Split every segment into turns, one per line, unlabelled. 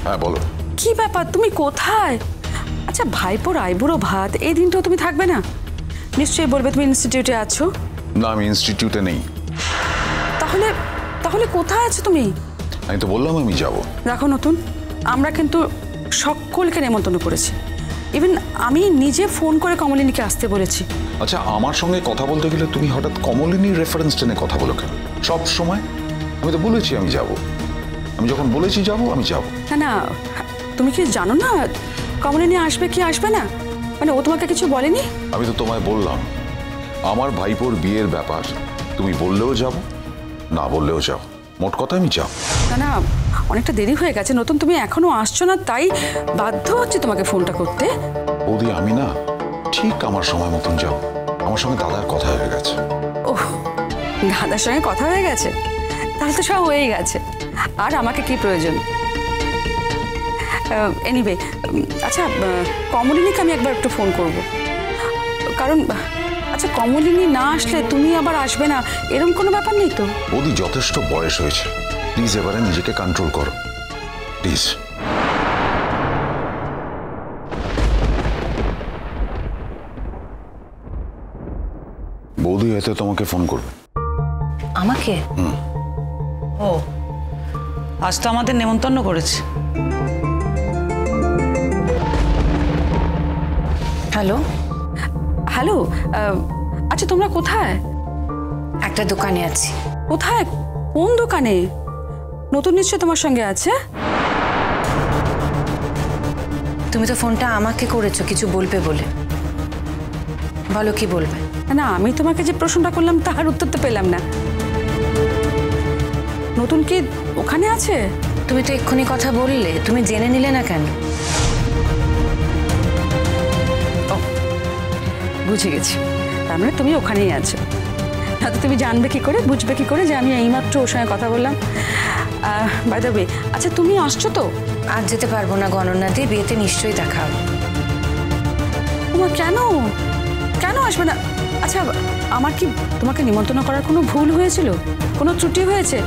হ্যাঁ বলো।
কি ব্যাপার, তুমি কোথায়? আচ্ছা, ভাইপোর আইবুড়ো ভাত, এই দিনটাও তুমি থাকবে না? নিশ্চয়ই বলবে তুমি ইনস্টিটিউটে আছো।
না, আমি ইনস্টিটিউটে নেই।
তাহলে তাহলে কোথায় আছো তুমি?
আমি তো বললাম আমি যাব।
দেখো নতুন, আমরা কিন্তু সকলকে নেমন্তন্ন করেছি। ইভেন আমি নিজে ফোন করে কমলিনীকে আসতে বলেছি।
আচ্ছা, আমার সঙ্গে কথা বলতে গেলে তুমি হঠাৎ কমলিনীর রেফারেন্স টেনে কথা বলো কেন? সব সময় আমি তো বলেছি আমি যাব। আমি যখন বলেছি যাব আমি যাব।
না না, তুমি কি জানো না কমলিনী আসবে কি আসবে না? মানে ও তোমাকে কিছু বলেনি?
আমি তো তোমায় বললাম আমার ভাইপোর বিয়ের ব্যাপার, তুমি বললেও যাব, না বললেও যাও, মোট কথা আমি যাব।
না না, অনেকটা দেরি হয়ে গেছে নতুন, তুমি এখনো আসছো না, তাই বাধ্য হচ্ছে তোমাকে ফোনটা করতে।
বৌদি, আমি না ঠিক আমার সময় মতন যাব। আমার সঙ্গে দাদার কথা হয়ে গেছে।
ওহ, দাদার সঙ্গে কথা হয়ে গেছে? তাহলে তো সব হয়েই গেছে, আর আমাকে কি প্রয়োজন? এনিওয়ে, আচ্ছা কমলিনীকে আমি একবার একটু ফোন করব, কারণ আচ্ছা কমলিনী না আসলে তুমি আবার আসবে না, এরকম কোনো ব্যাপার নেই তো?
বৌদি, যথেষ্ট বয়স হয়েছে, প্লিজ এবারে নিজেকে কন্ট্রোল করো প্লিজ। বৌদি হয়তো তোমাকে ফোন করবে।
আমাকে? ও, আজ তো আমাদের নেমন্তন্ন করেছে। হ্যালো
হ্যালো, আচ্ছা তোমরা কোথায়?
একটা দোকানে আছি।
কোথায়, কোন দোকানে? নতুন নিশ্চয় তোমার সঙ্গে আছে?
তুমি তো ফোনটা আমাকে করেছো কিছু বলবে বলে, বলো কি বলবে?
না, আমি তোমাকে যে প্রশ্নটা করলাম তার উত্তর তো পেলাম না। নতুন কি ওখানে আছে?
তুমি তো এক্ষুনি কথা বললে, তুমি জেনে নিলে না কেন?
বুঝে গেছি, তার মানে তুমি ওখানেই আছো। না তো তুমি জানবে কি করে, বুঝবে কি করে যে আমি এইমাত্র ওর সঙ্গে কথা বললাম? বাই দ্য ওয়ে, আচ্ছা তুমি আসছো তো?
আজ যেতে পারবো না গণনা দিয়ে, বিয়েতে নিশ্চয়ই দেখা হবে।
তোমার কেন কেন আসবে না? আচ্ছা, আমার কি তোমাকে নিমন্ত্রণ করার কোনো ভুল হয়েছিল, কোনো ত্রুটি হয়েছে?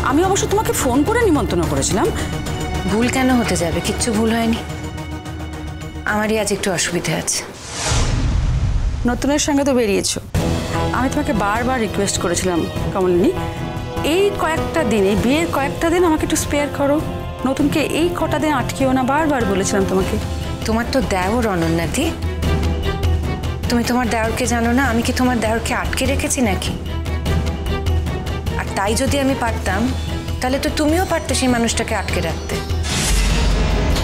আমি অবশ্য তোমাকে ফোন করে নিমন্ত্রণ করেছিলাম।
ভুল কেন হতে যাবে? কিচ্ছু ভুল হয়নি, আমারই আজ একটু অসুবিধা আছে।
নতুনের সঙ্গে তো বেরিয়েছো, আমি তোমাকে বারবার রিকোয়েস্ট করেছিলাম কমলিনী, এই কয়েকটা দিন, এই বিয়ের কয়েকটা দিন আমাকে একটু স্পেয়ার করো, নতুনকে এই কটা দিন আটকেও না, বারবার বলেছিলাম তোমাকে।
তোমার তো দেওর অনন্যাদি, তুমি তোমার দেওরকে জানো না? আমি কি তোমার দেওরকে আটকে রেখেছি নাকি? আর তাই যদি আমি পারতাম তাহলে তো তুমিও পারতে সেই মানুষটাকে আটকে রাখতে।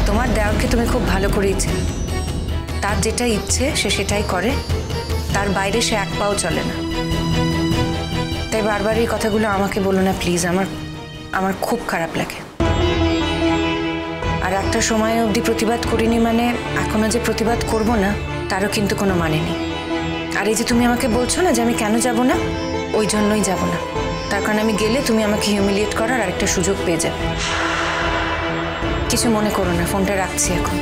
তোমার দেওরকে তুমি খুব ভালো করেই চেনো, তার যেটা ইচ্ছে সে সেটাই করে, তার বাইরে সে এক পাও চলে না। তাই বারবার এই কথাগুলো আমাকে বলো না প্লিজ, আমার খুব খারাপ লাগে। আর একটা সময় অবধি প্রতিবাদ করিনি মানে এখনো যে প্রতিবাদ করব না তারও কিন্তু কোনো মানে নেই। আর এই যে তুমি আমাকে বলছো না যে আমি কেন যাব না, ওই জন্যই যাব না। তার কারণ আমি গেলে তুমি আমাকে হিউমিলিয়েট করার আরেকটা সুযোগ পেয়ে যাবে। কিছু মনে করো না, ফোনটা রাখছি এখন।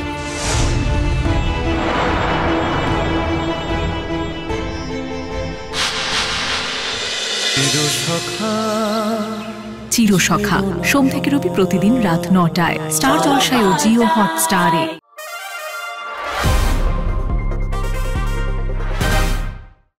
চিরসখা সোম থেকে রবি প্রতিদিন রাত ৯টায় স্টার জলসায় ও জিও হটস্টারে।